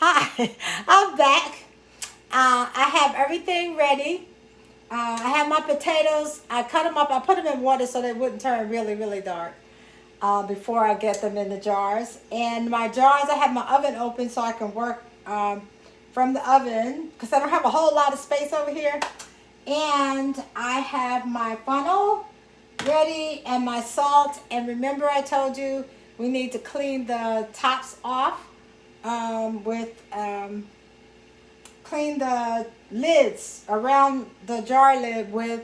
Hi, I'm back. I have everything ready. I have my potatoes. I cut them up. I put them in water so they wouldn't turn really, really dark before I get them in the jars. And my jars, I have my oven open so I can work from the oven because I don't have a whole lot of space over here. And I have my funnel ready and my salt. And remember, I told you we need to clean the tops off with clean the lids around the jar lid with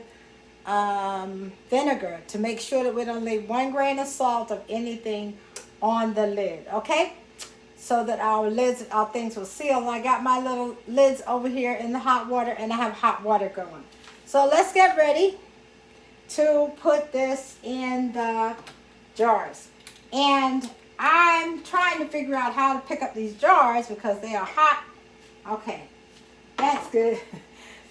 vinegar to make sure that we don't leave 1 grain of salt of anything on the lid. Okay, so that our lids, our things will seal. And I got my little lids over here in the hot water, and I have hot water going. So let's get ready to put this in the jars. And I'm trying to figure out how to pick up these jars because they are hot. Okay, that's good.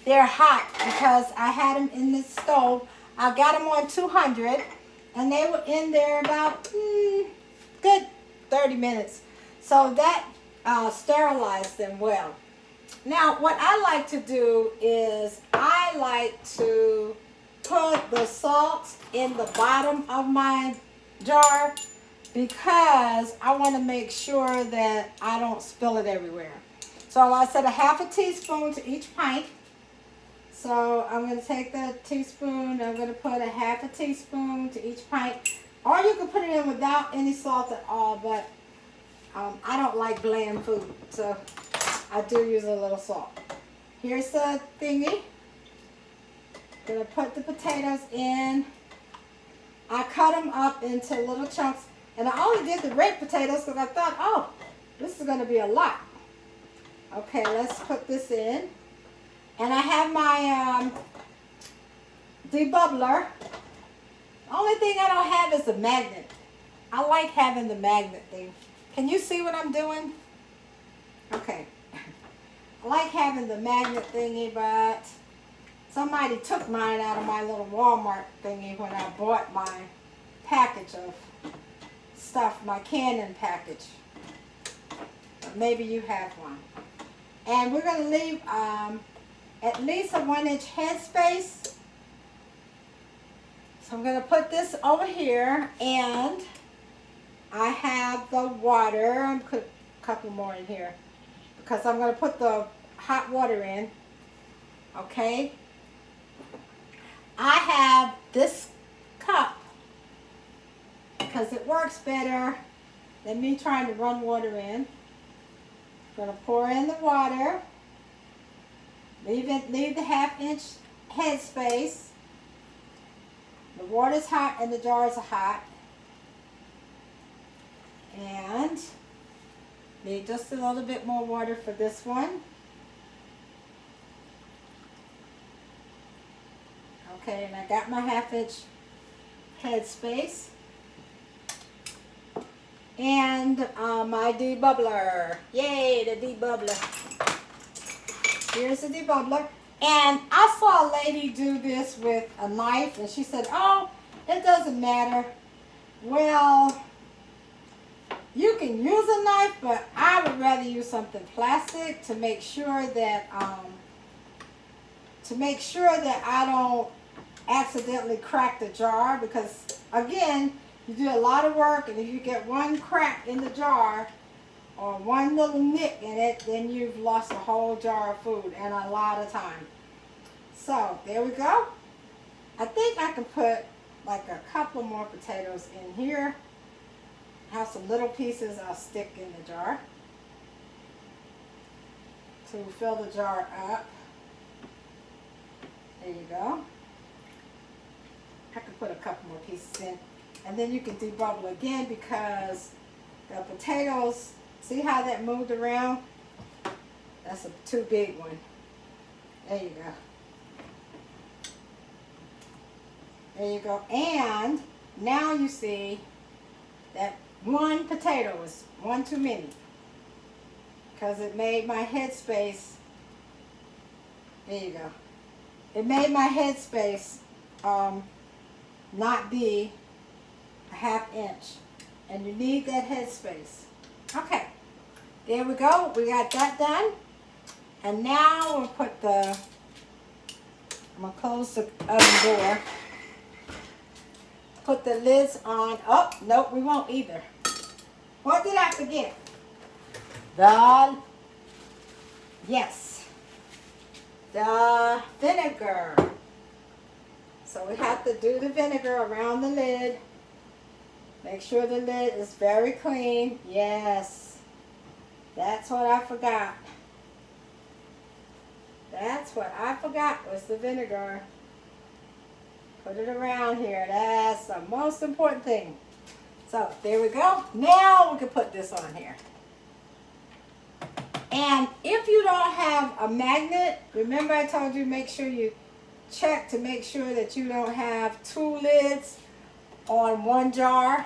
They're hot because I had them in the stove. I got them on 200 and they were in there about good 30 minutes. So that sterilized them well. Now, what I like to do is I like to put the salt in the bottom of my jar because I want to make sure that I don't spill it everywhere. So I said a half a teaspoon to each pint. So I'm going to take the teaspoon, I'm going to put a half a teaspoon to each pint. Or you can put it in without any salt at all, but I don't like bland food, so I do use a little salt. Here's the thingy. Going to put the potatoes in. I cut them up into little chunks. And I only did the red potatoes because I thought, oh, this is going to be a lot. Okay, let's put this in. And I have my debubbler. The only thing I don't have is the magnet. I like having the magnet thing. Can you see what I'm doing? Okay. I like having the magnet thingy, but somebody took mine out of my little Walmart thingy when I bought my package of stuff, my Canon package. But maybe you have one. And we're going to leave at least a 1-inch headspace. So I'm going to put this over here, and I have the water. I'm going to put a couple more in here because I'm going to put the hot water in. Okay. I have this cup because it works better than me trying to run water in. I'm going to pour in the water. Leave the 1/2-inch headspace. The water's hot and the jars are hot. And need just a little bit more water for this one. Okay, and I got my 1/2-inch headspace. And my debubbler. Yay, the debubbler. Here's the debubbler. And I saw a lady do this with a knife, and she said, oh, it doesn't matter. Well, you can use a knife, but I would rather use something plastic to make sure that I don't accidentally crack the jar, because again, you do a lot of work, and if you get one crack in the jar or one little nick in it, then you've lost a whole jar of food and a lot of time. So there we go. I think I can put like a couple more potatoes in here. Have some little pieces I'll stick in the jar to fill the jar up. There you go. I can put a couple more pieces in. And then you can debubble again because the potatoes, see how that moved around? That's a too big one. There you go. There you go. And now you see that one potato was one too many because it made my headspace. There you go. It made my headspace not be a 1/2 inch, and you need that headspace. Okay, There we go. We got that done. And now we'll put I'm going to close the oven door. Put the lids on. Oh, nope, we won't either. What did I forget? Yes, the vinegar. So we have to do the vinegar around the lid. Make sure the lid is very clean. Yes, that's what I forgot. That's what I forgot was the vinegar. Put it around here. That's the most important thing. So there we go. Now we can put this on here. And if you don't have a magnet, remember I told you make sure you check to make sure that you don't have two lids on one jar.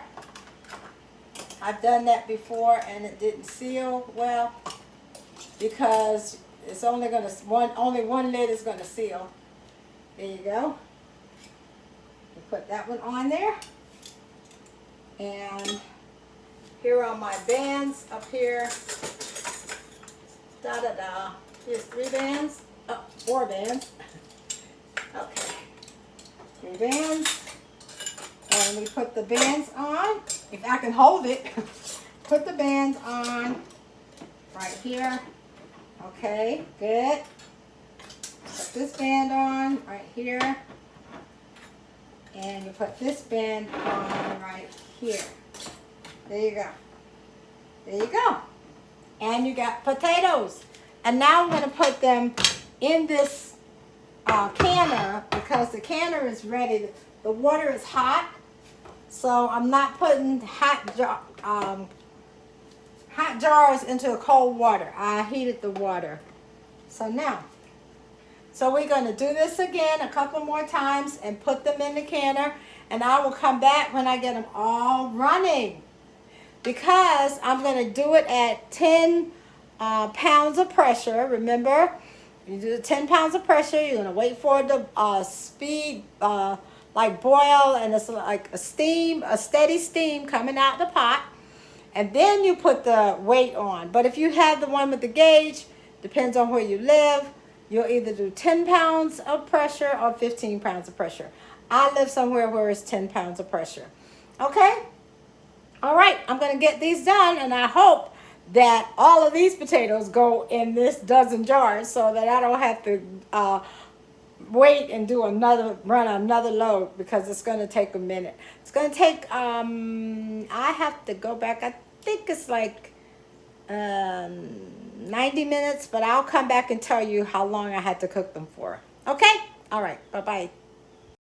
I've done that before and it didn't seal well because it's only one lid is gonna seal. There you go. You put that one on there. And here are my bands up here. Da-da-da. Here's 3 bands. Oh, 4 bands. Okay. 3 bands. And we put the bands on. If I can hold it, put the bands on right here. Okay, good. Put this band on right here. And you put this band on right here. There you go. There you go. And you got potatoes. And now I'm going to put them in this canner because the canner is ready. The water is hot. So I'm not putting hot jars into cold water. I heated the water. So we're going to do this again a couple more times and put them in the canner. And I will come back when I get them all running. Because I'm going to do it at 10 pounds of pressure. Remember, you do the 10 pounds of pressure. You're going to wait for it to speed, like boil, and it's like a steady steam coming out the pot. And then you put the weight on. But if you have the one with the gauge, depends on where you live, you'll either do 10 pounds of pressure or 15 pounds of pressure. I live somewhere where it's 10 pounds of pressure. Okay? All right, I'm going to get these done, and I hope that all of these potatoes go in this dozen jars so that I don't have to wait and run another load because it's going to take a minute. It's going to take, I have to go back, I think it's like 90 minutes, but I'll come back and tell you how long I had to cook them for. Okay? All right, bye-bye.